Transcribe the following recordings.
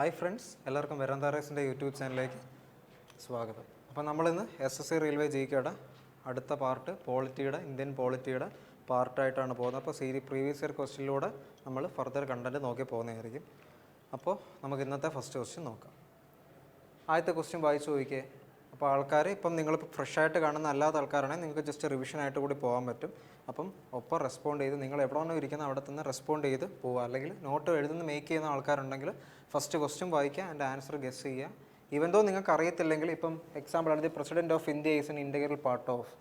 Hi friends, എല്ലാവർക്കും വെരാന്താറേസിൻ്റെ YouTube ചാനലിലേക്ക് സ്വാഗതം. അപ്പോൾ നമ്മളിന്ന് SSC റെയിൽവേ ജികെയുടെ അടുത്ത പാർട്ട് ഇന്ത്യൻ പോളിറ്റിയുടെ പാർട്ടായിട്ടാണ് പോകുന്നത്. അപ്പോൾ പ്രീവിയസ് ഇയർ ക്വസ്റ്റ്യനിലൂടെ നമ്മൾ ഫർദർ കണ്ടൻറ്റ് നോക്കി പോകുന്നതായിരിക്കും. അപ്പോൾ നമുക്ക് ഇന്നത്തെ ഫസ്റ്റ് ക്വസ്റ്റ്യൻ നോക്കാം. ആദ്യത്തെ ക്വസ്റ്റ്യൻ വായിച്ചു നോക്കിയേ. അപ്പോൾ ആൾക്കാർ ഇപ്പം നിങ്ങളിപ്പോൾ ഫ്രഷായിട്ട് കാണുന്ന അല്ലാത്ത ആൾക്കാരാണെങ്കിൽ നിങ്ങൾക്ക് ജസ്റ്റ് റിവിഷനായിട്ട് കൂടി പോകാൻ പറ്റും. അപ്പം ഒപ്പം റെസ്പോണ്ട് ചെയ്ത് നിങ്ങൾ എവിടെയാണോ ഇരിക്കുന്നത് അവിടെ തന്നെ റെസ്പോണ്ട് ചെയ്ത് പോവുക. അല്ലെങ്കിൽ നോട്ട് എഴുതുന്ന മേക്ക് ചെയ്യുന്ന ആൾക്കാരുണ്ടെങ്കിൽ ഫസ്റ്റ് ക്വസ്റ്റ്യൻ വായിക്കുക, അതിൻ്റെ ആൻസർ ഗസ് ചെയ്യുക. ഈവൻ ദോ നിങ്ങൾക്ക് അറിയത്തില്ലെങ്കിൽ ഇപ്പം എക്സാമ്പിൾ ആണ്, the president of India is N integral part of.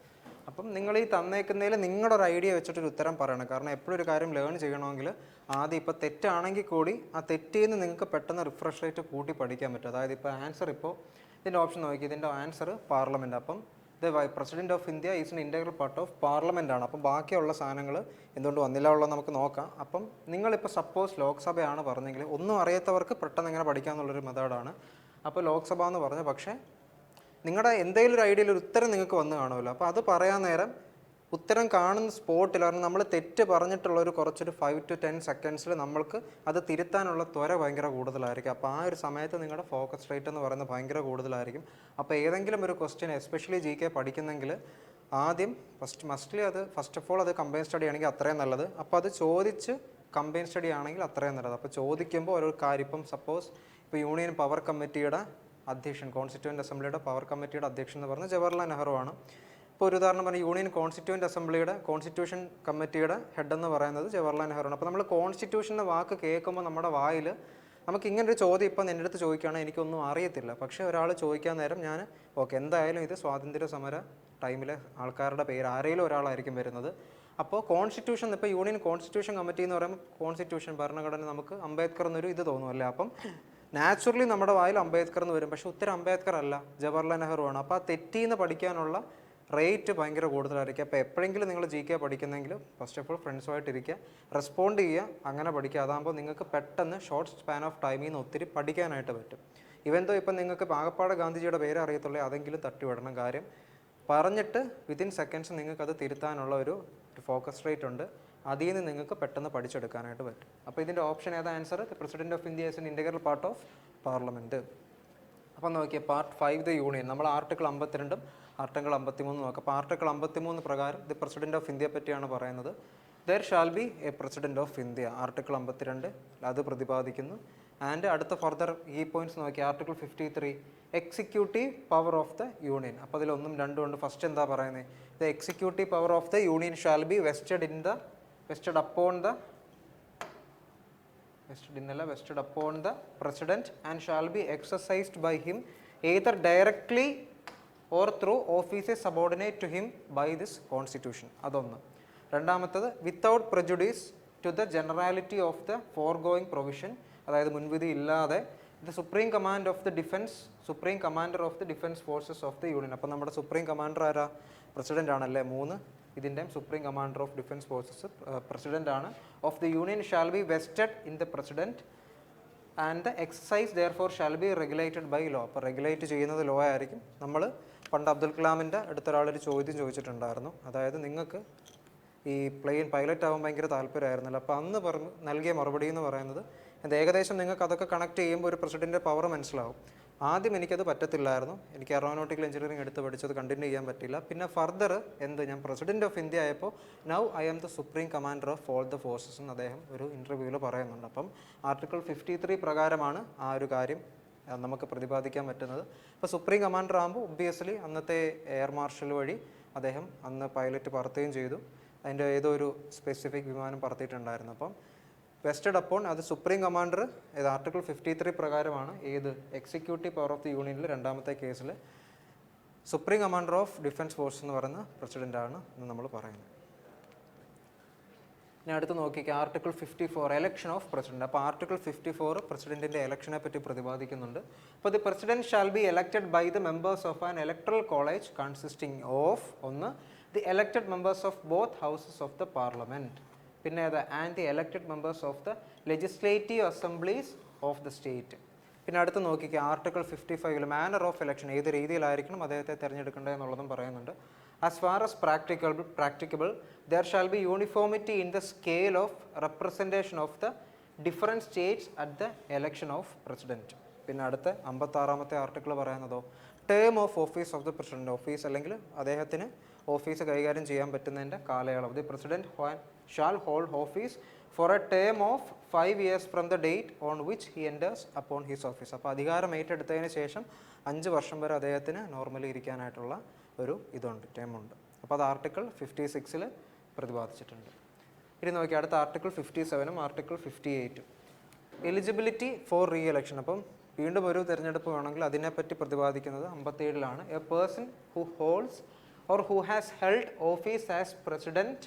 അപ്പം നിങ്ങൾ ഈ തന്നേക്കുന്നതിൽ നിങ്ങളുടെ ഒരു ഐഡിയ വെച്ചിട്ടൊരു ഉത്തരം പറയണം. കാരണം എപ്പോഴും ഒരു കാര്യം ലേൺ ചെയ്യണമെങ്കിൽ ആദ്യം ഇപ്പോൾ തെറ്റാണെങ്കിൽ കൂടി ആ തെറ്റിൽ നിന്ന് നിങ്ങൾക്ക് പെട്ടെന്ന് റിഫ്രഷ് റേറ്റ് കൂട്ടി പഠിക്കാൻ പറ്റും. അതായത് ഇപ്പോൾ ആൻസർ ഇപ്പോൾ ഇതിൻ്റെ ഓപ്ഷൻ നോക്കി, ഇതിൻ്റെ ആൻസർ പാർലമെൻറ്റ്. അപ്പം the president of India is N integral part of parliament ആണ്. അപ്പം ബാക്കിയുള്ള സാധനങ്ങൾ എന്തുകൊണ്ട് വന്നില്ല ഉള്ളത് നമുക്ക് നോക്കാം. അപ്പം നിങ്ങളിപ്പോൾ സപ്പോസ് ലോക്സഭയാണ് പറഞ്ഞെങ്കിൽ ഒന്നും അറിയാത്തവർക്ക് പെട്ടെന്ന് എങ്ങനെ പഠിക്കാമെന്നുള്ളൊരു മെത്തേഡാണ്. അപ്പോൾ ലോക്സഭ എന്ന് പറഞ്ഞാൽ പക്ഷേ നിങ്ങളുടെ എന്തെങ്കിലും ഒരു ഐഡിയയിൽ ഒരു ഉത്തരം നിങ്ങൾക്ക് വന്ന് കാണുമല്ലോ. അപ്പോൾ അത് പറയാൻ നേരം ഉത്തരം കാണുന്ന സ്പോട്ടിൽ, കാരണം നമ്മൾ തെറ്റ് പറഞ്ഞിട്ടുള്ളൊരു കുറച്ചൊരു 5 to 10 സെക്കൻഡ്സിൽ നമ്മൾക്ക് അത് തിരുത്താനുള്ള ത്വര ഭയങ്കര കൂടുതലായിരിക്കും. അപ്പോൾ ആ ഒരു സമയത്ത് നിങ്ങളുടെ ഫോക്കസ് റേറ്റ് എന്ന് പറയുന്നത് ഭയങ്കര കൂടുതലായിരിക്കും. അപ്പോൾ ഏതെങ്കിലും ഒരു ക്വസ്റ്റ്യൻ എസ്പെഷ്യലി GK പഠിക്കുന്നെങ്കിൽ ആദ്യം ഫസ്റ്റ് ഓഫ് ഓൾ അത് കമ്പൈൻ സ്റ്റഡി ആണെങ്കിൽ അത്രയും നല്ലത്. അപ്പോൾ അത് ചോദിച്ച് കമ്പൈൻ സ്റ്റഡി ആണെങ്കിൽ അത്രയും നല്ലത്. അപ്പോൾ ചോദിക്കുമ്പോൾ ഒരു കാര്യം, ഇപ്പം സപ്പോസ് ഇപ്പോൾ യൂണിയൻ പവർ കമ്മിറ്റിയുടെ അധ്യക്ഷൻ, കോൺസ്റ്റിറ്റ്യൂവൻ്റ് അസംബ്ലിയുടെ പവർ കമ്മിറ്റിയുടെ അധ്യക്ഷൻ എന്ന് പറഞ്ഞാൽ ജവഹർലാൽ നെഹ്റു ആണ്. ഇപ്പോൾ ഒരു ഉദാഹരണം പറഞ്ഞാൽ യൂണിയൻ കോൺസ്റ്റിറ്റ്യൂവൻ്റ് അസംബ്ലിയുടെ കോൺസ്റ്റിറ്റ്യൂഷൻ കമ്മിറ്റിയുടെ ഹെഡ് എന്ന് പറയുന്നത് ജവഹർലാൽ നെഹ്റു ആണ്. അപ്പോൾ നമ്മൾ കോൺസ്റ്റിറ്റ്യൂഷൻ എന്ന വാക്ക് കേൾക്കുമ്പോൾ നമ്മുടെ വായിൽ നമുക്ക് ഇങ്ങനൊരു ചോദ്യം ഇപ്പം എൻ്റെ അടുത്ത് ചോദിക്കുകയാണെങ്കിൽ എനിക്കൊന്നും അറിയത്തില്ല. പക്ഷേ ഒരാൾ ചോദിക്കാൻ നേരം ഞാൻ ഓക്കെ എന്തായാലും ഇത് സ്വാതന്ത്ര്യ സമര ടൈമിലെ ആൾക്കാരുടെ പേര് ആരെങ്കിലും ഒരാളായിരിക്കും വരുന്നത്. അപ്പോൾ കോൺസ്റ്റിറ്റ്യൂഷൻ, ഇപ്പോൾ യൂണിയൻ കോൺസ്റ്റിറ്റ്യൂഷൻ കമ്മിറ്റി എന്ന് പറയുമ്പോൾ കോൺസ്റ്റിറ്റ്യൂഷൻ ഭരണഘടന നമുക്ക് അംബേദ്കർ എന്നൊരു ഇത് തോന്നുമല്ലേ. അപ്പം നാച്ചുറലി നമ്മുടെ വായിൽ അംബേദ്കർ എന്ന് വരും. പക്ഷേ ഉത്തരം അംബേദ്കർ അല്ല, ജവഹർലാൽ നെഹ്റു ആണ്. അപ്പോൾ ആ തെറ്റിന്ന് പഠിക്കാനുള്ള റേറ്റ് ഭയങ്കര കൂടുതലായിരിക്കും. അപ്പോൾ എപ്പോഴെങ്കിലും നിങ്ങൾ GK പഠിക്കുന്നെങ്കിൽ ഫസ്റ്റ് ഓഫ് ഓൾ ഫ്രണ്ട്സുമായിട്ടിരിക്കുക, റെസ്പോണ്ട് ചെയ്യുക, അങ്ങനെ പഠിക്കുക. അതാകുമ്പോൾ നിങ്ങൾക്ക് പെട്ടെന്ന് ഷോർട്ട് സ്പാൻ ഓഫ് ടൈമിൽ നിന്ന് ഒത്തിരി പഠിക്കാനായിട്ട് പറ്റും. ഇവന്തോ ഇപ്പം നിങ്ങൾക്ക് പാകപ്പാട് ഗാന്ധിജിയുടെ പേര് അറിയത്തുള്ളൂ, അതെങ്കിലും തട്ടിവിടണം. കാര്യം പറഞ്ഞിട്ട് വിത്തിൻ സെക്കൻഡ്സ് നിങ്ങൾക്കത് തിരുത്താനുള്ള ഒരു ഫോക്കസ് റേറ്റ് ഉണ്ട്. അതിൽ നിന്ന് നിങ്ങൾക്ക് പെട്ടെന്ന് പഠിച്ചെടുക്കാനായിട്ട് പറ്റും. അപ്പോൾ ഇതിൻ്റെ ഓപ്ഷൻ ഏതാ answer? The president of India is N integral part of parliament. അപ്പം നോക്കിയാൽ പാർട്ട് 5 ദ യൂണിയൻ, നമ്മൾ ആർട്ടിക്കിൾ 52 ആർട്ടിക്കിൾ 53 നോക്കാം. അപ്പോൾ ആർട്ടിക്കിൾ 53 പ്രകാരം ദി പ്രസിഡന്റ് ഓഫ് ഇന്ത്യയെ പറ്റിയാണ് പറയുന്നത്. There shall be A president of India, article 52 അത് പ്രതിപാദിക്കുന്നു. ആൻഡ് അടുത്ത ഫർദർ ഈ പോയിന്റ്സ് നോക്കി article 53 executive power of the union. അപ്പോൾ അതിൽ 1 ഉം 2 ഉണ്ട്. ഫസ്റ്റ് എന്താ പറയുന്നത്? The executive power of the union shall B vested upon the president and shall be exercised by him either directly or through offices subordinate to him by this constitution. അതൊന്ന്. രണ്ടാമത്തത് without prejudice to the generality of the foregoing provision, അതായത് മുൻവിധി ഇല്ലാതെ the supreme commander of the defense forces of the union. അപ്പോൾ നമ്മുടെ supreme commander ആരാ? President ആണല്ലേ. 3 ഇതിൻ്റെയും supreme commander of defence forces president ആണ്. Of the union shall be vested in the president and the exercise thereof shall be regulated by law. അപ്പോൾ regulate ചെയ്യുന്നത് law ആയിരിക്കും. നമ്മൾ പണ്ട് അബ്ദുൽ കലാമിൻ്റെ അടുത്തൊരാളൊരു ചോദ്യം ചോദിച്ചിട്ടുണ്ടായിരുന്നു. അതായത് നിങ്ങൾക്ക് ഈ പ്ലെയിൻ പൈലറ്റ് ആവാൻ ഭയങ്കര താല്പര്യമായിരുന്നല്ലോ. അപ്പോൾ അന്ന് നൽകിയ മറുപടി എന്ന് പറയുന്നത് ഏകദേശം നിങ്ങൾക്ക് അതൊക്കെ കണക്ട് ചെയ്യുമ്പോൾ ഒരു പ്രസിഡൻറ്റിൻ്റെ പവർ മനസ്സിലാവും. ആദ്യം എനിക്കത് പറ്റത്തില്ലായിരുന്നു, എനിക്ക് എറോനോട്ടിക്കൽ എഞ്ചിനീയറിംഗ് എടുത്ത് പഠിച്ചത് കണ്ടിന്യൂ ചെയ്യാൻ പറ്റില്ല. പിന്നെ ഫർദർ ഞാൻ പ്രസിഡന്റ് ഓഫ് ഇന്ത്യ ആയപ്പോൾ now I am the supreme commander of all the forces എന്ന് അദ്ദേഹം ഒരു ഇൻ്റർവ്യൂവിൽ പറയുന്നുണ്ട്. അപ്പം ആർട്ടിക്കിൾ 53 പ്രകാരമാണ് ആ ഒരു കാര്യം നമുക്ക് പ്രതിപാദിക്കാൻ പറ്റുന്നത്. അപ്പോൾ സുപ്രീം കമാൻഡർ ആകുമ്പോൾ ഒബ്വിയസ്ലി അന്നത്തെ എയർ മാർഷൽ വഴി അദ്ദേഹം അന്ന് പൈലറ്റ് പറത്തുകയും ചെയ്തു. അതിൻ്റെ ഏതോ ഒരു സ്പെസിഫിക് വിമാനം പറത്തിയിട്ടുണ്ടായിരുന്നു. അപ്പം വെസ്റ്റഡ് അപ്പോൺ അത് സുപ്രീം കമാൻഡർ ആർട്ടിക്കിൾ 53 പ്രകാരമാണ് എക്സിക്യൂട്ടീവ് പവർ ഓഫ് ദി യൂണിയനിൽ രണ്ടാമത്തെ കേസിൽ supreme commander of defence force എന്ന് പറയുന്ന പ്രസിഡൻ്റാണ് എന്ന് നമ്മൾ പറയുന്നത്. ഇനി അടുത്ത് നോക്കിക്കുക ആർട്ടിക്കിൾ 54 എലക്ഷൻ ഓഫ് പ്രസിഡന്റ്. അപ്പോൾ ആർട്ടിക്കിൾ 54 പ്രസിഡന്റിൻ്റെ എലക്ഷനെ പറ്റി പ്രതിപാദിക്കുന്നുണ്ട്. അപ്പോൾ the president shall be elected by the members of an electoral college consisting of 1 the elected members of both houses of the parliament, പിന്നെ and the elected members of the legislative assemblies of the state. പിന്നെ അടുത്ത് നോക്കിക്കുക article 55 manner of election, ഏത് രീതിയിലായിരിക്കണം അദ്ദേഹത്തെ തിരഞ്ഞെടുക്കേണ്ടത് എന്നുള്ളതും പറയുന്നുണ്ട്. As far as practicable there shall be uniformity in the scale of representation of the different states at the election of president. പിന്നെ അടുത്ത 56-ാമത്തെ ആർട്ടിക്കിൾ പറയുന്നതോ term of office of the president. Office അല്ലെങ്കിൽ അദ്ദേഹത്തിന് ഓഫീസ് കൈകാര്യം ചെയ്യാൻ പറ്റുന്നതിൻ്റെ കാലയളവ്. The president shall hold office for a term of 5 years from the date on which he enters upon his office. അപ്പോൾ അധികാരം ഏറ്റെടുത്തതിന് ശേഷം 5 വർഷം വരെ അദ്ദേഹത്തിന് നോർമലി ഇരിക്കാനായിട്ടുള്ള ഒരു ഇതുണ്ട്, ടേമുണ്ട്. അപ്പോൾ അത് ആർട്ടിക്കിൾ 56 പ്രതിപാദിച്ചിട്ടുണ്ട്. ഇനി നോക്കി അടുത്ത ആർട്ടിക്കിൾ 57-ഉം ആർട്ടിക്കിൾ 58-ഉം എലിജിബിലിറ്റി ഫോർ റീ എലക്ഷൻ. അപ്പം വീണ്ടും ഒരു തിരഞ്ഞെടുപ്പ് വേണമെങ്കിൽ അതിനെപ്പറ്റി പ്രതിപാദിക്കുന്നത് 57-ലാണ്. A person who holds or who has held office as president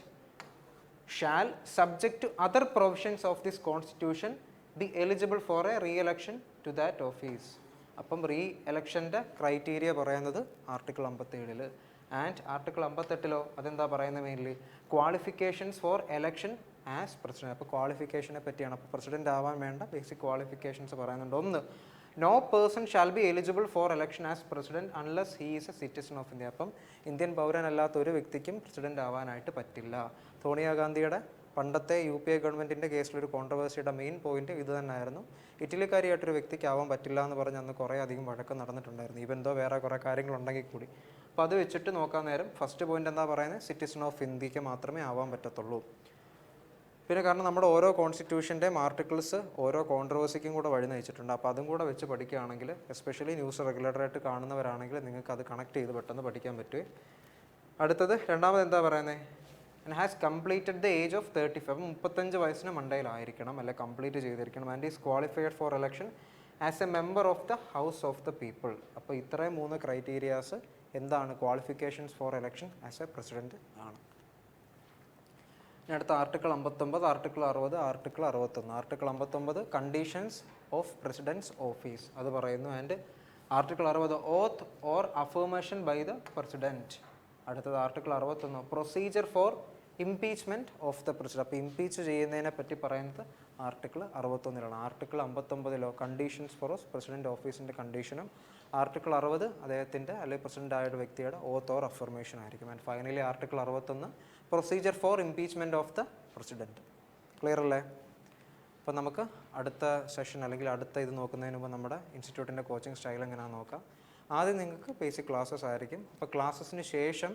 shall subject to other provisions of this constitution be eligible for a re election to that office. അപ്പം re എലക്ഷൻ്റെ ക്രൈറ്റീരിയ പറയുന്നത് ആർട്ടിക്കിൾ 57. ആൻഡ് ആർട്ടിക്കിൾ 58-ലോ അതെന്താ പറയുന്നത്? Mainly qualifications for election as president. അപ്പോൾ ക്വാളിഫിക്കേഷനെ പറ്റിയാണ്. അപ്പോൾ പ്രസിഡന്റ് ആവാൻ വേണ്ട ബേസിക് ക്വാളിഫിക്കേഷൻസ് പറയുന്നുണ്ട്. ഒന്ന്, no person shall be eligible for election as president unless he is a citizen of India. അപ്പം ഇന്ത്യൻ പൗരനല്ലാത്ത ഒരു വ്യക്തിക്കും പ്രസിഡന്റ് ആവാനായിട്ട് പറ്റില്ല. സോണിയാഗാന്ധിയുടെ പണ്ടത്തെ UPA ഗവൺമെൻറ്റിൻ്റെ കേസിലൊരു കോൺട്രവേഴ്സിയുടെ മെയിൻ പോയിന്റ് ഇത് തന്നെയായിരുന്നു. ഇറ്റലിക്കാരിയായിട്ടൊരു വ്യക്തിക്ക് ആവാൻ പറ്റില്ല എന്ന് പറഞ്ഞ് അന്ന് കുറേ അധികം വഴക്ക് നടന്നിട്ടുണ്ടായിരുന്നു, ഈവൻ എന്തോ വേറെ കുറേ കാര്യങ്ങളുണ്ടെങ്കിൽ കൂടി. അപ്പോൾ അത് വെച്ചിട്ട് നോക്കാൻ നേരം ഫസ്റ്റ് പോയിന്റ് എന്താ പറയുന്നത്? സിറ്റിസൺ ഓഫ് ഇന്ത്യക്ക് മാത്രമേ ആവാൻ പറ്റത്തുള്ളൂ. പിന്നെ കാരണം നമ്മുടെ ഓരോ കോൺസ്റ്റിറ്റ്യൂഷൻ്റെയും ആർട്ടിക്കിൾസ് ഓരോ കോൺട്രവേഴ്സിക്കും കൂടെ വഴി നയിച്ചിട്ടുണ്ട്. അപ്പോൾ അതും കൂടെ വെച്ച് പഠിക്കുകയാണെങ്കിൽ, എസ്പെഷ്യലി ന്യൂസ് റെഗുലേറ്ററായിട്ട് കാണുന്നവരാണെങ്കിൽ നിങ്ങൾക്ക് അത് കണക്ട് ചെയ്ത് പെട്ടെന്ന് പഠിക്കാൻ പറ്റുമേ. അടുത്തത് രണ്ടാമത് എന്താ പറയുന്നത്? And has completed the age of 35. അപ്പം 35 വയസ്സിന് മണ്ടയിലായിരിക്കണം, അല്ലെ കംപ്ലീറ്റ് ചെയ്തിരിക്കണം. And is qualified for election as a member of the house of the people. അപ്പോൾ ഇത്രയും 3 ക്രൈറ്റീരിയാസ് എന്താണ്? Qualifications for election as a president ആണ്. ഇനി അടുത്ത article 59, article 60, article 61. Article 59 conditions of president's office അത് പറയുന്നു. And article 60 oath or affirmation by the president. അടുത്തത് article 61 procedure for impeachment of the president. അപ്പോൾ ഇംപീച്ച് ചെയ്യുന്നതിനെ പറ്റി പറയുന്നത് ആർട്ടിക്കിൾ 61-ലാണ്. ആർട്ടിക്കിൾ 59-ലോ കണ്ടീഷൻസ് ഫോർ പ്രസിഡന്റ് ഓഫീസിൻ്റെ കണ്ടീഷനും, ആർട്ടിക്കിൾ 60 അദ്ദേഹത്തിൻ്റെ അല്ലെങ്കിൽ പ്രസിഡന്റ് ആയ ഒരു വ്യക്തിയുടെ ഓത്ത് ഓർ അഫർമേഷൻ ആയിരിക്കും. And finally article 61 procedure for impeachment of the president. Clear അല്ലേ? അപ്പോൾ നമുക്ക് അടുത്ത സെഷൻ അല്ലെങ്കിൽ അടുത്ത ഇത് നോക്കുന്നതിന് മുമ്പ് നമ്മുടെ ഇൻസ്റ്റിറ്റ്യൂട്ടിൻ്റെ കോച്ചിങ് സ്റ്റൈൽ എങ്ങനെയാണെന്ന് നോക്കാം. ആദ്യം നിങ്ങൾക്ക് ബേസിക് ക്ലാസ്സസ് ആയിരിക്കും. അപ്പോൾ ക്ലാസ്സസിന് ശേഷം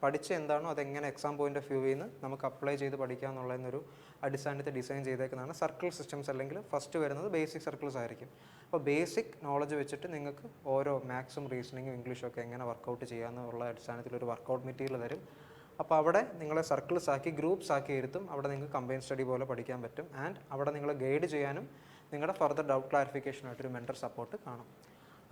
പഠിച്ച എന്താണോ അതെങ്ങനെ എക്സാം പോയിന്റ് ഓഫ് വ്യൂവിൽ നിന്ന് നമുക്ക് അപ്ലൈ ചെയ്ത് പഠിക്കുക എന്നുള്ളതിനൊരു അടിസ്ഥാനത്തിൽ ഡിസൈൻ ചെയ്തേക്കുന്നതാണ് സർക്കിൾ സിസ്റ്റംസ്. അല്ലെങ്കിൽ ഫസ്റ്റ് വരുന്നത് ബേസിക് സർക്കിൾസ് ആയിരിക്കും. അപ്പോൾ ബേസിക് നോളജ് വെച്ചിട്ട് നിങ്ങൾക്ക് ഓരോ മാത്സും റീസണിങ്ങും ഇംഗ്ലീഷും ഒക്കെ എങ്ങനെ വർക്കൗട്ട് ചെയ്യാമെന്നുള്ള അടിസ്ഥാനത്തിൽ ഒരു വർക്കൗട്ട് മെറ്റീരിയൽ തരും. അപ്പോൾ അവിടെ നിങ്ങളെ സർക്കിൾസ് ആക്കി ഗ്രൂപ്പ്സ് ആക്കി ഇരുത്തും. അവിടെ നിങ്ങൾക്ക് കമ്പൈൻ സ്റ്റഡി പോലെ പഠിക്കാൻ പറ്റും. ആൻഡ് അവിടെ നിങ്ങളെ ഗൈഡ് ചെയ്യാനും നിങ്ങളുടെ ഫർദർ ഡൗട്ട് ക്ലാരിഫിക്കേഷനായിട്ടൊരു മെൻറ്റർ സപ്പോർട്ട് കാണും.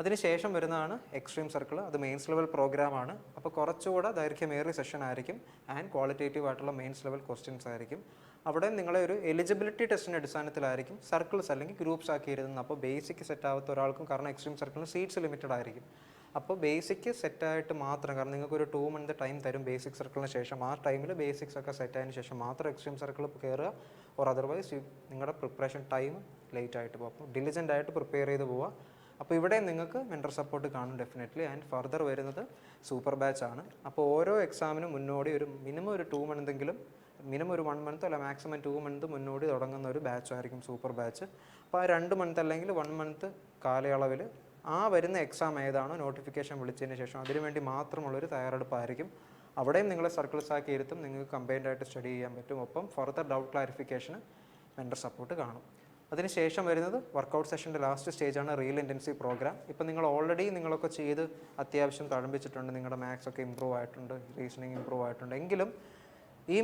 അതിനുശേഷം വരുന്നതാണ് എക്സ്ട്രീം സർക്കിൾ. അത് മെയിൻസ് ലെവൽ പ്രോഗ്രാമാണ്. അപ്പോൾ കുറച്ചുകൂടെ ദൈർഘ്യമേറിയ സെഷൻ ആയിരിക്കും. ആൻഡ് ക്വാളിറ്റേറ്റീവ് ആയിട്ടുള്ള മെയിൻസ് ലെവൽ ക്വസ്റ്റ്യൻസ് ആയിരിക്കും. അവിടെ നിങ്ങളെ ഒരു എലിജിബിലിറ്റി ടെസ്റ്റിൻ്റെ അടിസ്ഥാനത്തിലായിരിക്കും സർക്കിൾസ് അല്ലെങ്കിൽ ഗ്രൂപ്പ്സ് ആക്കി ഇരുന്നത്. അപ്പോൾ ബേസിക് സെറ്റ് ആവാത്ത ഒരാൾക്കും, കാരണം എക്സ്ട്രീം സർക്കിളിന് സീറ്റ്സ് ലിമിറ്റഡ് ആയിരിക്കും. അപ്പോൾ ബേസിക് സെറ്റായിട്ട് മാത്രം, കാരണം നിങ്ങൾക്കൊരു 2 month ടൈം തരും ബേസിക് സർക്കിളിന് ശേഷം. ആ ടൈമിൽ ബേസിക്സ് ഒക്കെ സെറ്റ് ആയതിനു ശേഷം മാത്രം എക്സ്ട്രീം സർക്കിൾ കയറുക. ഓർ അതർവൈസ് നിങ്ങളുടെ പ്രിപ്പറേഷൻ ടൈം ലേറ്റ് ആയിട്ട് പോകും. അപ്പോൾ ഡിലിജൻ്റ് ആയിട്ട് പ്രിപ്പയർ ചെയ്ത് പോവുക. അപ്പോൾ ഇവിടെ നിങ്ങൾക്ക് മെൻറ്റർ സപ്പോർട്ട് കാണും ഡെഫിനറ്റ്ലി. ആൻഡ് ഫർദർ വരുന്നത് സൂപ്പർ ബാച്ച് ആണ്. അപ്പോൾ ഓരോ എക്സാമിനും മുന്നോടി ഒരു മിനിമം ഒരു 2 month എങ്കിലും, മിനിമം ഒരു 1 month അല്ല മാക്സിമം 2 month മുന്നോടി തുടങ്ങുന്ന ഒരു ബാച്ച് ആയിരിക്കും സൂപ്പർ ബാച്ച്. അപ്പോൾ ആ 2 month അല്ലെങ്കിൽ 1 month കാലയളവിൽ ആ വരുന്ന എക്സാം ഏതാണോ നോട്ടിഫിക്കേഷൻ വിളിച്ചതിന് ശേഷം അതിനുവേണ്ടി മാത്രമുള്ളൊരു തയ്യാറെടുപ്പായിരിക്കും. അവിടെയും നിങ്ങളെ സർക്കിൾസ് ആക്കി ഇരുത്തും. നിങ്ങൾക്ക് കമ്പൈൻഡ് ആയിട്ട് സ്റ്റഡി ചെയ്യാൻ പറ്റും. ഒപ്പം ഫർദർ ഡൗട്ട് ക്ലാരിഫിക്കേഷന് മെൻറ്റർ സപ്പോർട്ട് കാണും. അതിനുശേഷം വരുന്നത് വർക്കൗട്ട് സെഷൻ്റെ ലാസ്റ്റ് സ്റ്റേജാണ് റിയൽ ഇൻറ്റൻസീവ് പ്രോഗ്രാം. ഇപ്പം നിങ്ങൾ ഓൾറെഡി നിങ്ങളൊക്കെ ചെയ്ത് അത്യാവശ്യം തഴമ്പിച്ചിട്ടുണ്ട്, നിങ്ങളുടെ മാത്സ് ഒക്കെ ഇമ്പ്രൂവ് ആയിട്ടുണ്ട്, റീസണിങ് ഇമ്പ്രൂവ് ആയിട്ടുണ്ട്. എങ്കിലും ഈ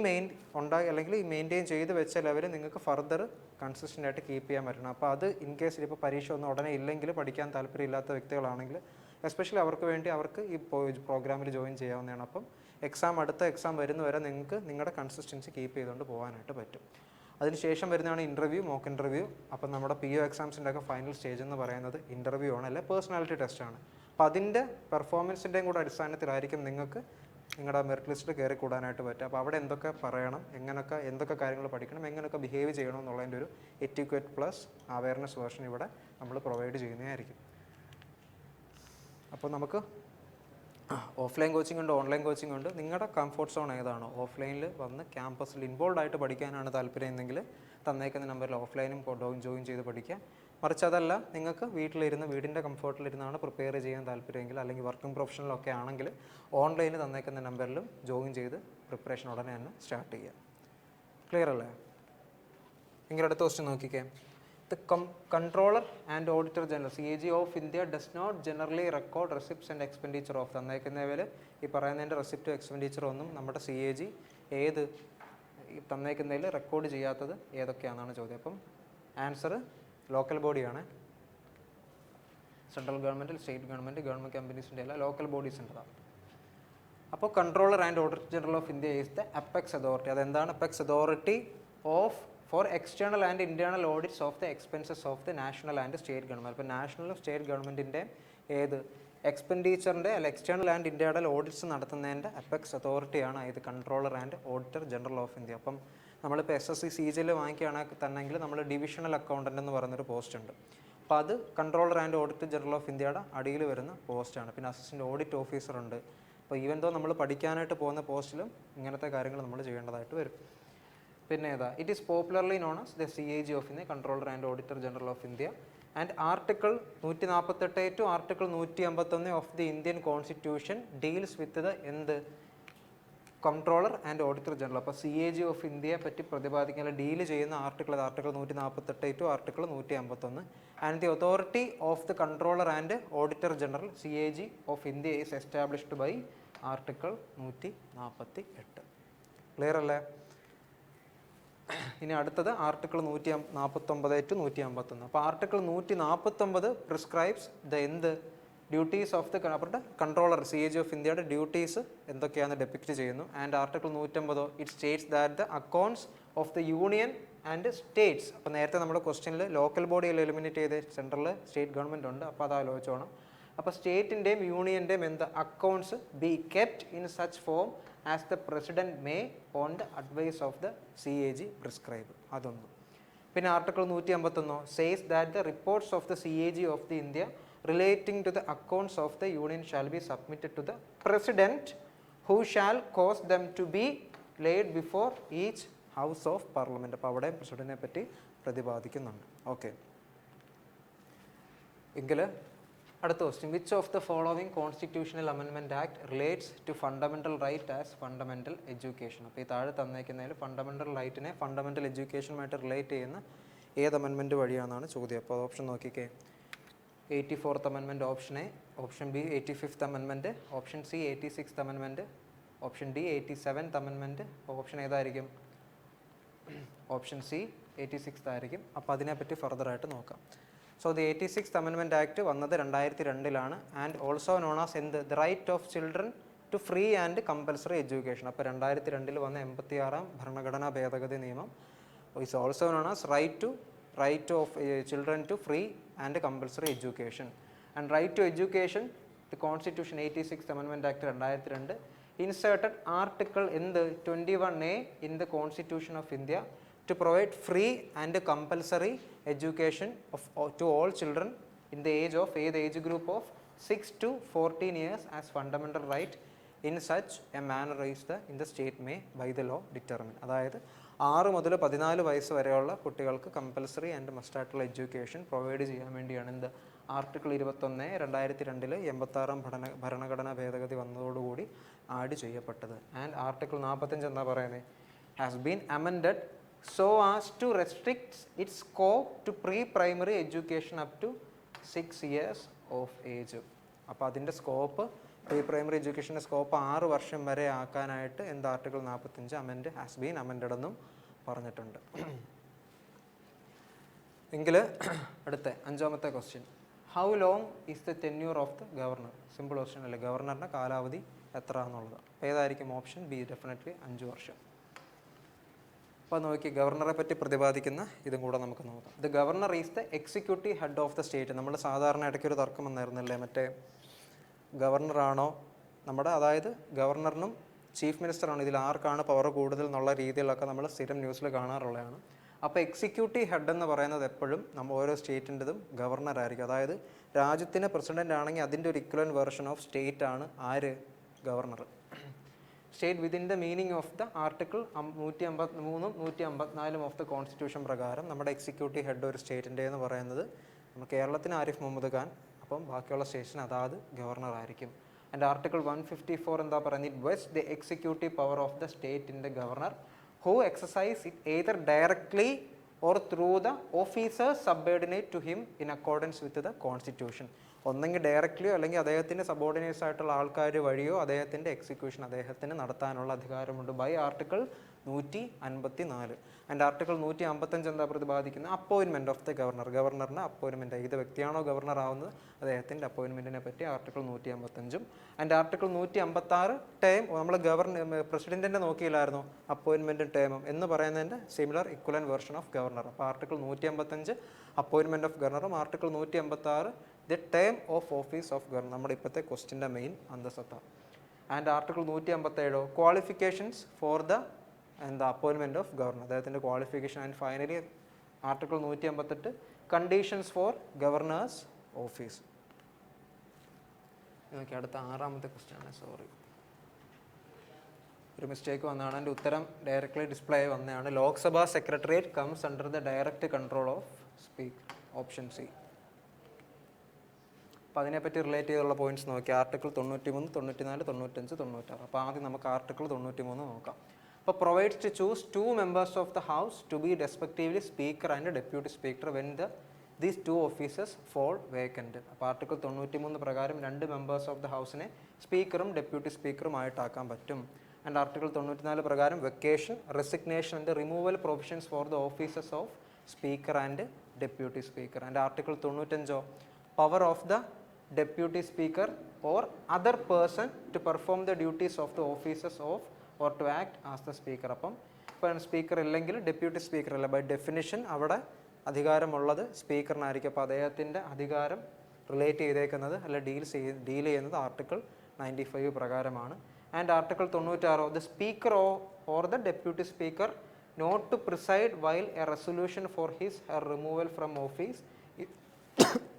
അല്ലെങ്കിൽ ഈ മെയിൻറ്റെയിൻ ചെയ്ത് വെച്ച ലെവൽ നിങ്ങൾക്ക് ഫർദർ കൺസിസ്റ്റൻ്റ് ആയിട്ട് കീപ്പ് ചെയ്യാൻ പറ്റണം. അപ്പോൾ അത് ഇൻ കേസ് ഇപ്പോൾ പരീക്ഷ ഒന്നും ഉടനെ ഇല്ലെങ്കിൽ, പഠിക്കാൻ താല്പര്യമില്ലാത്ത വ്യക്തികളാണെങ്കിൽ എസ്പെഷ്യലി അവർക്ക് വേണ്ടി അവർക്ക് ഈ പ്രോഗ്രാമിൽ ജോയിൻ ചെയ്യാവുന്നതാണ്. അപ്പം അടുത്ത എക്സാം വരുന്നവരെ നിങ്ങൾക്ക് നിങ്ങളുടെ കൺസിസ്റ്റൻസി കീപ്പ് ചെയ്തുകൊണ്ട് പോകാനായിട്ട് പറ്റും. അതിനുശേഷം വരുന്നതാണ് ഇൻ്റർവ്യൂ, മോക്ക് ഇൻ്റർവ്യൂ. അപ്പം നമ്മുടെ PO എക്സാംസിൻ്റെ ഒക്കെ ഫൈനൽ സ്റ്റേജ് എന്ന് പറയുന്നത് ഇൻ്റർവ്യൂ ആണ്, അല്ലെ പേഴ്സണാലിറ്റി ടെസ്റ്റാണ്. അപ്പോൾ അതിൻ്റെ പെർഫോമൻസിൻ്റെയും കൂടെ അടിസ്ഥാനത്തിലായിരിക്കും നിങ്ങൾക്ക് നിങ്ങളുടെ മെറിറ്റ് ലിസ്റ്റിൽ കയറി കൂടാനായിട്ട് പറ്റും. അപ്പോൾ അവിടെ എന്തൊക്കെ പറയണം, എന്തൊക്കെ കാര്യങ്ങൾ പഠിക്കണം, എങ്ങനെയൊക്കെ ബിഹേവ് ചെയ്യണം എന്നുള്ളതിൻ്റെ ഒരു എറ്റിക്വറ്റ് പ്ലസ് അവയർനെസ് വേർഷൻ ഇവിടെ നമ്മൾ പ്രൊവൈഡ് ചെയ്യുന്നതായിരിക്കും. അപ്പോൾ നമുക്ക് ഓഫ്ലൈൻ കോച്ചിങ് ഉണ്ട്, ഓൺലൈൻ കോച്ചിങ് ഉണ്ട്. നിങ്ങളുടെ കംഫോർട്ട് സോൺ ഏതാണോ, ഓഫ്ലൈനിൽ വന്ന് ക്യാമ്പസിൽ ഇൻവോൾവ് ആയിട്ട് പഠിക്കാനാണ് താല്പര്യം എന്നെങ്കിൽ തന്നേക്കുന്ന നമ്പറിൽ ഓഫ്ലൈനും ജോയിൻ ചെയ്ത് പഠിക്കാം. മറിച്ച് അതല്ല, നിങ്ങൾക്ക് വീട്ടിലിരുന്ന് വീടിൻ്റെ കംഫോർട്ടിലിരുന്നാണ് പ്രിപ്പയർ ചെയ്യാൻ താല്പര്യമെങ്കിൽ, അല്ലെങ്കിൽ വർക്കിംഗ് പ്രൊഫഷണലൊക്കെ ആണെങ്കിൽ ഓൺലൈനിൽ തന്നേക്കുന്ന നമ്പറിലും ജോയിൻ ചെയ്ത് പ്രിപ്പറേഷൻ ഉടനെ തന്നെ സ്റ്റാർട്ട് ചെയ്യാം. ക്ലിയർ അല്ലേ? എങ്കിൽ അടുത്ത ക്വസ്റ്റ്യൻ നോക്കിക്കേ. The Controller and Auditor General CAG of India does not generally record receipts and expenditure of തന്നേക്കുന്നവർ ഈ പറയുന്നതിൻ്റെ റെസിപ്റ്റ് എക്സ്പെൻഡിച്ചർ ഒന്നും നമ്മുടെ CAG ഏത് തന്നേക്കുന്നതിൽ റെക്കോർഡ് ചെയ്യാത്തത് ഏതൊക്കെയാണെന്നാണ് ചോദ്യം. അപ്പം ആൻസർ ലോക്കൽ ബോഡിയാണ്. Central government, state government, government കമ്പനീസിൻ്റെ അല്ല, ലോക്കൽ ബോഡീസിൻ്റെതാണ്. അപ്പോൾ controller and auditor general of India is the apex authority. അതെന്താണ്? Apex authority of for external and internal audits of the expenses of the national and state government. അപ്പോൾ നാഷണലും state ഗവൺമെൻറ്റിൻ്റെ ഏത് എക്സ്പെൻഡിച്ചറിൻ്റെ അല്ല എക്സ്റ്റേണൽ ആൻഡ് ഇൻറ്റേർണൽ ഓഡിറ്റ്സ് നടത്തുന്നതിൻ്റെ apex അതോറിറ്റിയാണ് ഇത് controller and auditor general of India. അപ്പം നമ്മളിപ്പോൾ SSC CGL വാങ്ങിക്കുകയാണെങ്കിൽ തന്നെങ്കിൽ നമ്മൾ ഡിവിഷണൽ അക്കൗണ്ടൻ്റ് എന്ന് പറയുന്നൊരു പോസ്റ്റ് ഉണ്ട്. അപ്പോൾ അത് controller and auditor general of ഇന്ത്യയുടെ അടിയിൽ വരുന്ന പോസ്റ്റാണ്. പിന്നെ അസിസ്റ്റൻറ്റ് ഓഡിറ്റ് ഓഫീസർ ഉണ്ട്. അപ്പോൾ ഈവൻ ദോ നമ്മൾ പഠിക്കാനായിട്ട് പോകുന്ന പോസ്റ്റിലും ഇങ്ങനത്തെ കാര്യങ്ങൾ നമ്മൾ ചെയ്യേണ്ടതായിട്ട് വരും. പിന്നെ ഏതാ? It is popularly known as the CAG of India, controller and auditor general of India. And article 148 to article 151 of the Indian constitution deals with the എന്ത് കൺട്രോളർ ആൻഡ് ഓഡിറ്റർ ജനറൽ. അപ്പോൾ CAG ഓഫ് ഇന്ത്യയെ പറ്റി പ്രതിപാദിക്കാൻ deal ചെയ്യുന്ന article 148 to article 151. And the authority of the controller and auditor general CAG of India is established by article 148. Clear അല്ലേ? ഇനി അടുത്തത് article 149 to 151. അപ്പോൾ ആർട്ടിക്കിൾ 149 പ്രിസ്ക്രൈബ്സ് ദ എന്ത് ഡ്യൂട്ടീസ് ഓഫ് ദ അവരുടെ കൺട്രോളർ CAG ഓഫ് ഇന്ത്യയുടെ duties എന്തൊക്കെയാണെന്ന് depict ചെയ്യുന്നു. And article 150 it States that the accounts of the union and States. അപ്പോൾ നേരത്തെ നമ്മുടെ ക്വസ്റ്റ്യനിൽ ലോക്കൽ ബോഡിയിൽ എലിമിനേറ്റ് ചെയ്ത് സെൻട്രൽ സ്റ്റേറ്റ് ഗവൺമെൻറ് ഉണ്ട്. അപ്പോൾ അത് ആലോചിച്ചോണം. അപ്പോൾ സ്റ്റേറ്റിൻ്റെയും യൂണിയൻ്റെയും എന്ത് accounts be kept in such form as the president may on the advice of the CAG prescribe. അതൊന്നും. പിന്നെ article 151 says that the reports of the CAG of the India relating to the accounts of the union shall be submitted to the president, who shall cause them to be laid before each house of parliament. അപ്പോൾ അവിടെ പ്രസിഡന്റിനെ പറ്റി പ്രതിപാദിക്കുന്നുണ്ട്. Okay, എങ്കിൽ അടുത്ത question. Which of the following constitutional amendment act relates to fundamental right as fundamental education. അപ്പോൾ ഈ താഴെ തന്നേക്കുന്നതിൽ ഫണ്ടമെൻ്റൽ റൈറ്റിനെ ഫണ്ടമെൻ്റൽ എഡ്യൂക്കേഷനുമായിട്ട് റിലേറ്റ് ചെയ്യുന്ന ഏത് അമെൻമെൻറ്റ് വഴിയാണെന്നാണ് ചോദ്യം. അപ്പോൾ ഓപ്ഷൻ നോക്കിക്കേ. 84th amendment option A, option B 85th amendment, option C 86th amendment, option D 87th amendment. Option ഏതായിരിക്കും? ഓപ്ഷൻ സി 86th ആയിരിക്കും. അപ്പോൾ അതിനെപ്പറ്റി ഫർദറായിട്ട് നോക്കാം. So the 86th amendment act വന്നത് 2002 ആൻഡ് ഓൾസോ നോൺ ആസ് എന്ത് the right of children to free and compulsory education. അപ്പോൾ 2002 വന്ന 86ാം ഭരണഘടനാ ഭേദഗതി നിയമം is also known as right of children to free and compulsory education. And right to education, the Constitution 86th Amendment Act 2002 inserted article in the 21A in the Constitution of India to provide free and compulsory education to all children in the age group of 6 to 14 years as fundamental right in such a manner as in the state may by the law determine. അതായത് 6 മുതൽ 14 വയസ്സ് വരെയുള്ള കുട്ടികൾക്ക് compulsory and മസ്റ്റായിട്ടുള്ള education provide ചെയ്യാൻ വേണ്ടിയാണ് എന്ത് article 21 2002 86ാം ഭരണഘടനാ ഭേദഗതി വന്നതോടുകൂടി ആഡ് ചെയ്യപ്പെട്ടത്. ആൻഡ് ആർട്ടിക്കിൾ 45 എന്താ പറയുന്നത്? Has been amended so as to restrict its scope to pre primary education up to 6 years of age. അപ്പോൾ അതിൻ്റെ സ്കോപ്പ് പ്രീ പ്രൈമറി എഡ്യൂക്കേഷൻ്റെ സ്കോപ്പ് 6 വർഷം വരെ ആക്കാനായിട്ട് എന്ത് article 45 amend has been amended എന്നും പറഞ്ഞിട്ടുണ്ട്. എങ്കിൽ അടുത്ത 5ാമത്തെ question. How long is the tenure of the governor? Simple question അല്ലേ. ഗവർണറിൻ്റെ കാലാവധി എത്ര എന്നുള്ളത്. ഏതായിരിക്കും? ഓപ്ഷൻ ബി ഡെഫിനറ്റ്ലി 5 വർഷം. അപ്പോൾ നോക്കി ഗവർണറെ പറ്റി പ്രതിപാദിക്കുന്ന ഇതും കൂടെ നമുക്ക് നോക്കാം. The governor is the executive head of the state. നമ്മൾ സാധാരണ ഇടയ്ക്കൊരു തർക്കം വന്നായിരുന്നല്ലേ, മറ്റേ ഗവർണറാണോ നമ്മുടെ, അതായത് ഗവർണറിനും ചീഫ് മിനിസ്റ്ററാണ് ഇതിൽ ആർക്കാണ് പവർ കൂടുതൽ എന്നുള്ള രീതിയിലൊക്കെ നമ്മൾ സ്ഥിരം ന്യൂസിൽ കാണാറുള്ളതാണ്. അപ്പോൾ എക്സിക്യൂട്ടീവ് ഹെഡ് എന്ന് പറയുന്നത് എപ്പോഴും നമ്മൾ ഓരോ സ്റ്റേറ്റിൻ്റെതും ഗവർണർ ആയിരിക്കും. അതായത് രാജ്യത്തിന് പ്രസിഡൻ്റ് ആണെങ്കിൽ അതിൻ്റെ ഒരു ഇക്വലൻറ്റ് വേർഷൻ ഓഫ് സ്റ്റേറ്റ് ആണ് ആര്? Governor. State within the meaning of the article 153 154 of the constitution പ്രകാരം നമ്മുടെ എക്സിക്യൂട്ടീവ് ഹെഡ് ഒരു സ്റ്റേറ്റിൻ്റെ എന്ന് പറയുന്നത് നമ്മൾ കേരളത്തിന് ആരിഫ് മുഹമ്മദ് ഖാൻ, അപ്പം ബാക്കിയുള്ള സ്റ്റേഷൻ അതാത് ഗവർണർ ആയിരിക്കും. ആൻഡ് ആർട്ടിക്കിൾ 154 എന്താ പറയുന്നത്? It west the executive power of the state in the governor who exercise it either directly or through the officers subordinate to him in accordance with the constitution. ഒന്നെങ്കിൽ ഡയറക്റ്റ്ലിയോ അല്ലെങ്കിൽ അദ്ദേഹത്തിൻ്റെ subordinates ആയിട്ടുള്ള ആൾക്കാർ വഴിയോ അദ്ദേഹത്തിൻ്റെ execution അദ്ദേഹത്തിന് നടത്താനുള്ള അധികാരമുണ്ട് ബൈ ആർട്ടിക്കിൾ 154. ആൻഡ് ആർട്ടിക്കിൾ 155 എന്താ പ്രതിപാദിക്കുന്നത്? Appointment of the governor. ഗവർണറിന് അപ്പോയിൻമെൻറ്റ്, ഏത് വ്യക്തിയാണോ ഗവർണർ ആവുന്നത് അദ്ദേഹത്തിൻ്റെ അപ്പോയിൻമെൻറ്റിനെ പറ്റി ആർട്ടിക്കിൾ 155. ആൻഡ് ആർട്ടിക്കിൾ 156 ടേം നമ്മൾ പ്രസിഡൻറ്റിൻ്റെ നോക്കിയില്ലായിരുന്നു അപ്പോയിൻമെൻറ്റും ടേമും എന്ന് പറയുന്നതിൻ്റെ similar equivalent version of governor. അപ്പോൾ ആർട്ടിക്കിൾ 155 അപ്പോയിൻമെൻറ്റ് ഓഫ് ഗവർണറും article 156 the term of office of governor, നമ്മുടെ ഇപ്പോഴത്തെ ക്വസ്റ്റിൻ്റെ മെയിൻ അന്തസത്ത. And article 157 qualifications for the appointment of governor, അദ്ദേഹത്തിൻ്റെ ക്വാളിഫിക്കേഷൻ. And finally article 158 conditions for governor's office. നോക്കി അടുത്ത 6ാമത്തെ ക്വസ്റ്റ്യൻ ആണ്. സോറി, ഒരു മിസ്റ്റേക്ക് വന്നതാണ്. എൻ്റെ ഉത്തരം ഡയറക്റ്റ്ലി ഡിസ്പ്ലേ വന്നതാണ്. Lok Sabha secretariat comes under the direct control of speaker, option C. അപ്പോൾ അതിനെപ്പറ്റി റിലേറ്റ് ചെയ്തുള്ള പോയിന്റ്സ് നോക്കി. ആർട്ടിക്കിൾ 93, 94, 95, 96. അപ്പോൾ ആദ്യം നമുക്ക് ആർട്ടിക്കിൾ 93 നോക്കാം. അപ്പോൾ provides to choose 2 members of the house to be respectively speaker and deputy speaker when these 2 offices fall vacant. അപ്പോൾ ആർട്ടിക്കിൾ 93 പ്രകാരം 2 members ഓഫ് ദ ഹൗസിനെ സ്പീക്കറും ഡെപ്യൂട്ടി സ്പീക്കറുമായിട്ടാക്കാൻ പറ്റും. ആൻഡ് ആർട്ടിക്കിൾ 94 പ്രകാരം vacation, resignation and removal provisions for the offices of speaker and deputy speaker. And article 95 power of the deputy speaker or other person to perform the duties of the offices of or to act as the speaker. അപ്പം ഇപ്പം speaker ഇല്ലെങ്കിൽ deputy speaker അല്ല, by definition അവിടെ അധികാരമുള്ളത് സ്പീക്കറിനായിരിക്കും. അപ്പോൾ അദ്ദേഹത്തിൻ്റെ അധികാരം relate ചെയ്തേക്കുന്നത് അല്ല ഡീൽ ചെയ്യുന്നത് ആർട്ടിക്കിൾ 95 പ്രകാരമാണ്. And article 96 the speaker or the deputy speaker not to preside while a resolution for his her removal from office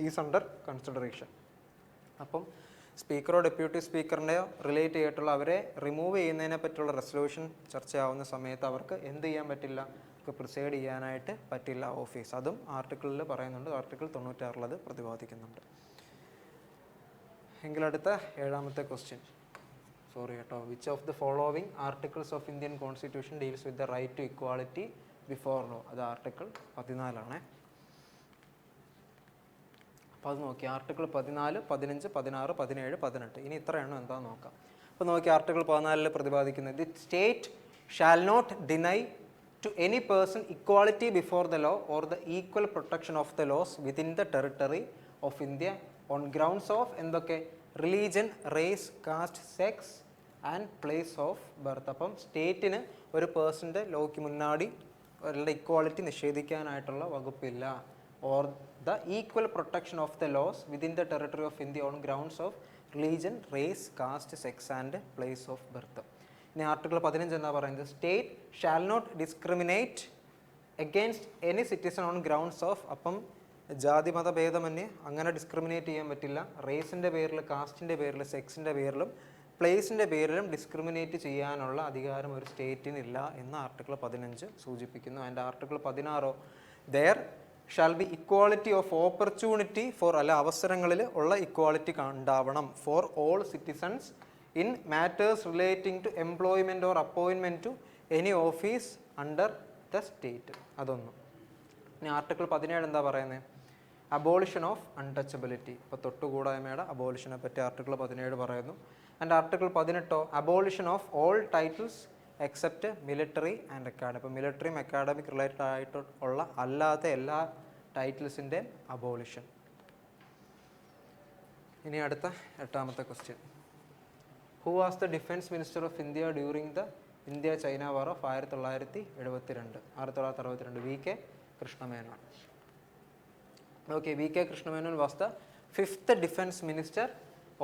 is under consideration. അപ്പം സ്പീക്കറോ ഡെപ്യൂട്ടി സ്പീക്കറിൻ്റെയോ റിലേറ്റ് ചെയ്തിട്ടുള്ള അവരെ റിമൂവ് ചെയ്യുന്നതിനെ പറ്റിയുള്ള റെസൊല്യൂഷൻ ചർച്ചയാവുന്ന സമയത്ത് അവർക്ക് എന്ത് ചെയ്യാൻ പറ്റില്ല? അവർക്ക് പ്രിസൈഡ് ചെയ്യാനായിട്ട് പറ്റില്ല ഓഫീസ്. അതും ആർട്ടിക്കിളിൽ പറയുന്നുണ്ട്. ആർട്ടിക്കിൾ 96 അത് പ്രതിപാദിക്കുന്നുണ്ട്. എങ്കിലടുത്ത 7ാമത്തെ ക്വസ്റ്റ്യൻ. സോറി കേട്ടോ. Which of the following articles of Indian constitution deals with the right to equality before law? അത് ആർട്ടിക്കിൾ 14 അപ്പോൾ അത് നോക്കി. ആർട്ടിക്കിൾ 14, 15, 16, 17, 18. ഇനി ഇത്ര എണ്ണം എന്താണെന്ന് നോക്കാം. അപ്പോൾ നോക്കി ആർട്ടിക്കിൾ 14 പ്രതിപാദിക്കുന്നത് the state shall not deny to any person equality before the law or the equal protection of the laws within the territory of India on grounds of എന്തൊക്കെ? Religion, race, caste, sex and place of birth. അപ്പം സ്റ്റേറ്റിന് ഒരു പേഴ്സൻ്റെ ലോയ്ക്ക് മുന്നാടി അവരുടെ equality നിഷേധിക്കാനായിട്ടുള്ള വകുപ്പില്ല. Or the equal protection of the laws within the territory of India on grounds of religion, race, caste, sex and place of birth. ഇനി ആർട്ടിക്കിൾ 15 എന്താ പറയുന്നത്? State shall not discriminate against any citizen on grounds of. അപ്പം ജാതി മത ഭേദമന്യേ അങ്ങനെ discriminate ചെയ്യാൻ പറ്റില്ല. റേസിൻ്റെ പേരിൽ, കാസ്റ്റിൻ്റെ പേരിൽ, സെക്സിൻ്റെ പേരിലും പ്ലേസിൻ്റെ പേരിലും ഡിസ്ക്രിമിനേറ്റ് ചെയ്യാനുള്ള അധികാരം ഒരു സ്റ്റേറ്റിനില്ല എന്ന് ആർട്ടിക്കിൾ 15 സൂചിപ്പിക്കുന്നു. And article 16 there shall be equality of opportunity for, അല്ല അവസരങ്ങളിൽ ഉള്ള ഇക്വാളിറ്റി ഉണ്ടാവണം for all citizens in matters relating to employment or appointment to any office under the state. അതൊന്നും. ഇനി ആർട്ടിക്കിൾ 17 എന്താ പറയുന്നത്? Abolition of untouchability. ഇപ്പോൾ തൊട്ടുകൂടായ്മയുടെ അബോളിഷനെ പറ്റി ആർട്ടിക്കിൾ 17 പറയുന്നു. And article 18 abolition of all titles except military and academic. ഇപ്പോൾ മിലിറ്ററിയും അക്കാഡമിക് റിലേറ്റഡ് ആയിട്ടുള്ള അല്ലാത്ത എല്ലാ ടൈറ്റിൽസിൻ്റെ അബോളിഷൻ. ഇനി അടുത്ത 8ാമത്തെ question. Who was the defence minister of India during the India China war of 1962? V K Krishna Menon. Okay, V K Krishna Menon was the 5th defence minister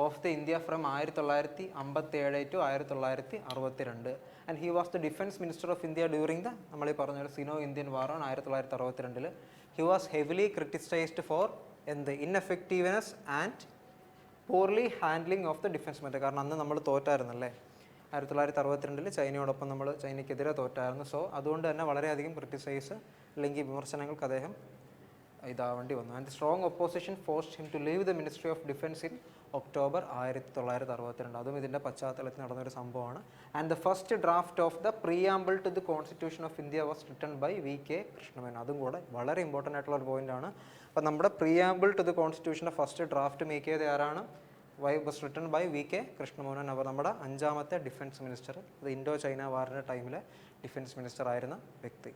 of the India from 1957 to 1962. And he was the defence minister of India during the നമ്മൾ ഈ പറഞ്ഞ Sino Indian വാറാണ് 1962. He was heavily criticised for എന്ത് ineffectiveness and poorly handling of the defence മെറ്റർ. കാരണം അന്ന് നമ്മൾ തോറ്റായിരുന്നല്ലേ, 1962 ചൈനയോടൊപ്പം നമ്മൾ ചൈനയ്ക്കെതിരെ തോറ്റായിരുന്നു. So അതുകൊണ്ട് തന്നെ വളരെയധികം ക്രിറ്റിസൈസ് അല്ലെങ്കിൽ വിമർശനങ്ങൾക്ക് അദ്ദേഹം ഇതാവേണ്ടി വന്നു. And strong opposition forced him to leave the ministry of defence in October 1962. അതും ഇതിൻ്റെ പശ്ചാത്തലത്തിൽ നടന്നൊരു സംഭവമാണ്. And the first draft of the preamble to the constitution of India was written by VK Krishna Menon. അതും കൂടെ വളരെ ഇമ്പോർട്ടൻ്റ് ആയിട്ടുള്ള ഒരു പോയിൻ്റാണ്. അപ്പോൾ നമ്മുടെ പ്രിയാമ്പിൾ ടു ദി കോൺസ്റ്റിറ്റ്യൂഷൻ്റെ ഫസ്റ്റ് ഡ്രാഫ്റ്റ് മേക്ക് ചെയ്ത ആരാണ്? Was written by VK Krishna Menon. അപ്പോൾ നമ്മുടെ 5ാമത്തെ ഡിഫൻസ് മിനിസ്റ്റർ, അത് ഇൻഡോ ചൈന വാറിൻ്റെ ടൈമിലെ ഡിഫൻസ് മിനിസ്റ്റർ ആയിരുന്ന വ്യക്തി.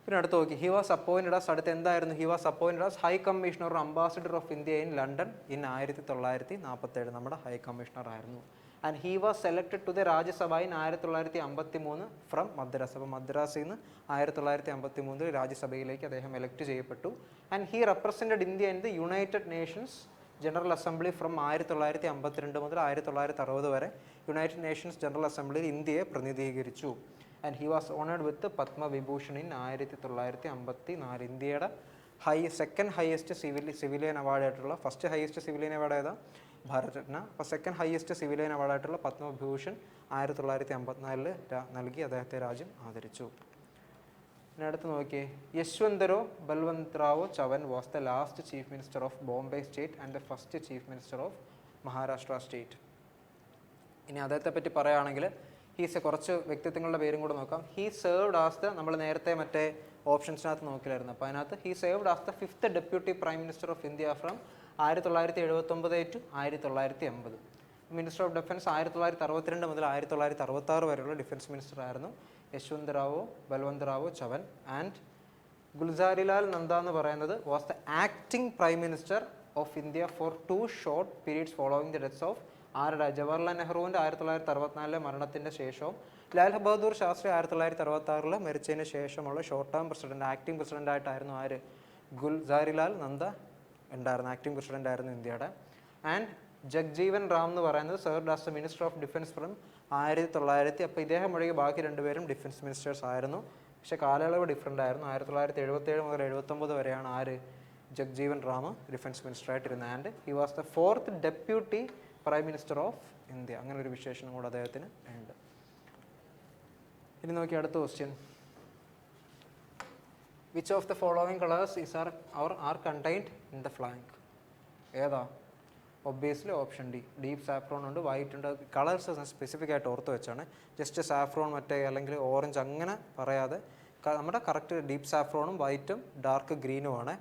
പിന്നെ അടുത്ത് നോക്കി, ഹി വാസ് അപ്പോയിൻറ്റഡ് ആസ്, അടുത്ത് എന്തായിരുന്നു? He was appointed as high commissioner or ambassador of India in London in 1947. നമ്മുടെ ഹൈ കമ്മീഷണർ ആയിരുന്നു. And he was selected to the Rajya Sabha in 1953 from Madras. അപ്പോൾ മദ്രാസിൽ നിന്ന് 1953 രാജ്യസഭയിലേക്ക് അദ്ദേഹം എലക്ട് ചെയ്യപ്പെട്ടു. And he represented India in the United Nations General Assembly from 1952 മുതൽ 1960 വരെ യുണൈറ്റഡ് നേഷൻസ് ജനറൽ അസംബ്ലിയിൽ ഇന്ത്യയെ പ്രതിനിധീകരിച്ചു. And he was honoured with Padma Vibhushan in 1954. ഇന്ത്യയുടെ സെക്കൻഡ് ഹയസ്റ്റ് സിവിലിയൻ അവാർഡായിട്ടുള്ള, ഫസ്റ്റ് ഹയസ്റ്റ് സിവിലിയൻ അവാർഡ് ഏതാ? ഭാരതരത്ന. അപ്പോൾ സെക്കൻഡ് ഹയസ്റ്റ് സിവിലിയൻ അവാർഡായിട്ടുള്ള പത്മവിഭൂഷൺ 1954 നൽകി അദ്ദേഹത്തെ രാജ്യം ആദരിച്ചു. പിന്നെ അടുത്ത് നോക്കിയേ, Yashwantrao Balwantrao Chavan was the last chief minister of Bombay state and the first chief minister of Maharashtra state. ഇനി അദ്ദേഹത്തെ പറ്റി പറയുകയാണെങ്കിൽ കുറച്ച് വ്യക്തിത്വങ്ങളുടെ പേരും കൂടെ നോക്കാം. ഹീ സേർവ്ഡ് ആസ് ദ, നമ്മൾ നേരത്തെ മറ്റേ ഓപ്ഷൻസിനകത്ത് നോക്കിലായിരുന്നു, അപ്പോൾ അതിനകത്ത് he served as the 5th deputy prime minister of India from 1979 to 1980. Minister of defence 1962 മുതൽ 1966 വരെയുള്ള ഡിഫൻസ് മിനിസ്റ്റർ ആയിരുന്നു യശ്വന്തറാവോ ബൽവന്തറാവോ ചവൻ. ആൻഡ് ഗുൽസാരിലാൽ നന്ദ എന്ന് പറയുന്നത് was the acting prime minister of India for 2 short periods following the deaths of ആരുടെ? ജവഹർലാൽ നെഹ്റുവിൻ്റെ 1964 മരണത്തിൻ്റെ ശേഷവും ലാൽ ബഹദൂർ ശാസ്ത്രി 1966 മരിച്ചതിന് ശേഷമുള്ള short term president, acting president ആയിട്ടായിരുന്നു ആര്? ഗുൽസാരിലാൽ നന്ദ ഉണ്ടായിരുന്നു, ആക്ടിംഗ് പ്രസിഡന്റ് ആയിരുന്നു ഇന്ത്യയുടെ. ആൻഡ് ജഗ്ജീവൻ റാം എന്ന് പറയുന്നത് served as the minister of defence from 1900. അപ്പോൾ ഇദ്ദേഹം ഒഴികെ ബാക്കി 2 പേരും ഡിഫൻസ് മിനിസ്റ്റേഴ്സ് ആയിരുന്നു. പക്ഷേ കാലയളവ് ഡിഫറൻ്റ് ആയിരുന്നു. 1977 മുതൽ 1979 വരെയാണ് ആര്? ജഗ്ജീവൻ റാം ഡിഫൻസ് മിനിസ്റ്റർ ആയിട്ടിരുന്നത്. And he was the 4th deputy prime minister of India. അങ്ങനെ ഒരു വിശേഷണം കൂടെ അദ്ദേഹത്തിന് ഉണ്ട്. ഇനി നോക്കി അടുത്ത question, which of the following colours are contained in the flag? ഏതാ? Obviously option D. Deep saffron ഉണ്ട്, വൈറ്റ് ഉണ്ട്. കളേഴ്സ് സ്പെസിഫിക് ആയിട്ട് ഓർത്ത് വെച്ചാണ്, ജസ്റ്റ് സാഫ്രോൺ മറ്റേ അല്ലെങ്കിൽ ഓറഞ്ച് അങ്ങനെ പറയാതെ നമ്മുടെ കറക്റ്റ് ഡീപ്പ് സാഫ്രോണും വൈറ്റും ഡാർക്ക് ഗ്രീനുമാണ്.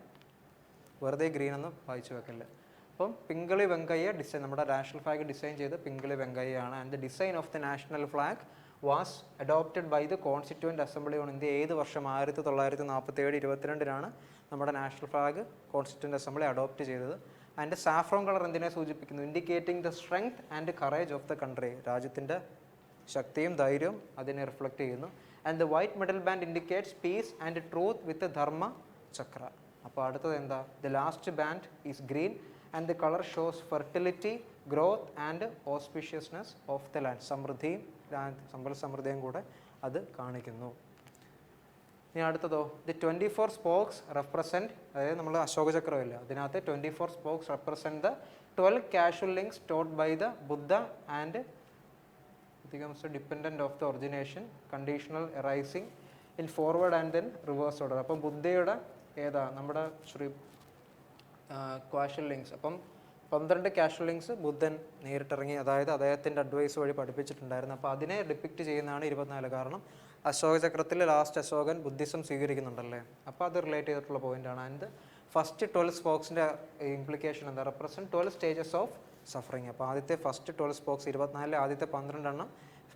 വെറുതെ ഗ്രീൻ ഒന്നും വായിച്ചു വെക്കല്ലേ. അപ്പം പിങ്കളി വെങ്കയ്യ ഡിസൈൻ, നമ്മുടെ നാഷണൽ ഫ്ലാഗ് ഡിസൈൻ ചെയ്ത് പിങ്കളി വെങ്കയ്യാണ്. And the design of the national flag was adopted by the constituent assembly on India. ഏത് വർഷം? 1947 22 നമ്മുടെ national flag constituent assembly adopt ചെയ്തത്. ആൻഡ് സാഫ്രോൺ കളർ എന്തിനെ സൂചിപ്പിക്കുന്നു? Indicating the strength and courage of the country. രാജ്യത്തിൻ്റെ ശക്തിയും ധൈര്യവും അതിനെ റിഫ്ലക്റ്റ് ചെയ്യുന്നു. And the white middle band indicates peace and truth with ധർമ്മ ചക്ര. അപ്പോൾ അടുത്തത് എന്താ? The last band is green and the colour shows fertility, growth and auspiciousness of the land. സമൃദ്ധിയും സമ്പൽ സമൃദ്ധിയും കൂടെ അത് കാണിക്കുന്നു. ഇനി അടുത്തതോ, ദി 24 സ്പോക്സ് റെപ്രസെൻറ്റ്, അതായത് നമ്മൾ അശോക ചക്രമില്ല, അതിനകത്ത് 24 spokes represent the 12 casual links taught by the Buddha and becomes dependent of the origination, conditional arising in forward and then reverse order. അപ്പം ബുദ്ധയുടെ ഏതാ? നമ്മുടെ ശ്രീ കാഷ്വൽ ലിങ്ക്സ്. അപ്പം 12 കാഷ്വൽ ലിങ്ക്സ് ബുദ്ധൻ നേരിട്ടിറങ്ങി, അതായത് അദ്ദേഹത്തിൻ്റെ അഡ്വൈസ് വഴി പഠിപ്പിച്ചിട്ടുണ്ടായിരുന്നു. അപ്പോൾ അതിനെ ഡിപ്പിക്റ്റ് ചെയ്യുന്നതാണ് 24. കാരണം അശോക ചക്രത്തിൽ ലാസ്റ്റ് അശോകൻ ബുദ്ധിസം സ്വീകരിക്കുന്നുണ്ടല്ലേ, അപ്പോൾ അത് റിലേറ്റ് ചെയ്തിട്ടുള്ള പോയിൻ്റാണ്. ആൻഡ് ഫസ്റ്റ് 12 സ്പോക്സിൻ്റെ ഇംപ്ലിക്കേഷൻ എന്താ? Represent 12 stages of suffering. അപ്പോൾ ആദ്യത്തെ ഫസ്റ്റ് 12 സ്പോക്സ് 24, ആദ്യത്തെ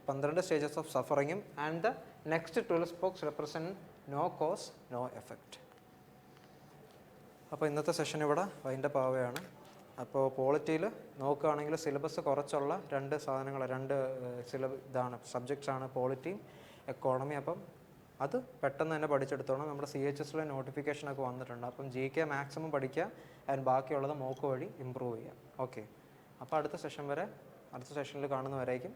12 സ്റ്റേജസ് ഓഫ് സഫറിങ്ങും. And the next 12 spokes represent no cause no effect. അപ്പോൾ ഇന്നത്തെ സെഷൻ ഇവിടെ വൈൻഡപ്പ് ആവുകയാണ്. അപ്പോൾ പോളിറ്റിയിൽ നോക്കുകയാണെങ്കിൽ സിലബസ് കുറച്ചുള്ള 2 സാധനങ്ങൾ, 2 ഇതാണ് സബ്ജക്ട്സാണ് പോളിറ്റിയും എക്കോണമി. അപ്പം അത് പെട്ടെന്ന് തന്നെ പഠിച്ചെടുത്തോണം. നമ്മുടെ CHSലെ നോട്ടിഫിക്കേഷനൊക്കെ വന്നിട്ടുണ്ട്. അപ്പം GK മാക്സിമം പഠിക്കുക, ആൻഡ് ബാക്കിയുള്ളത് മോക്ക് വഴി ഇമ്പ്രൂവ് ചെയ്യാം. ഓക്കെ, അപ്പോൾ അടുത്ത സെഷനിൽ കാണുന്നവരായിരിക്കും.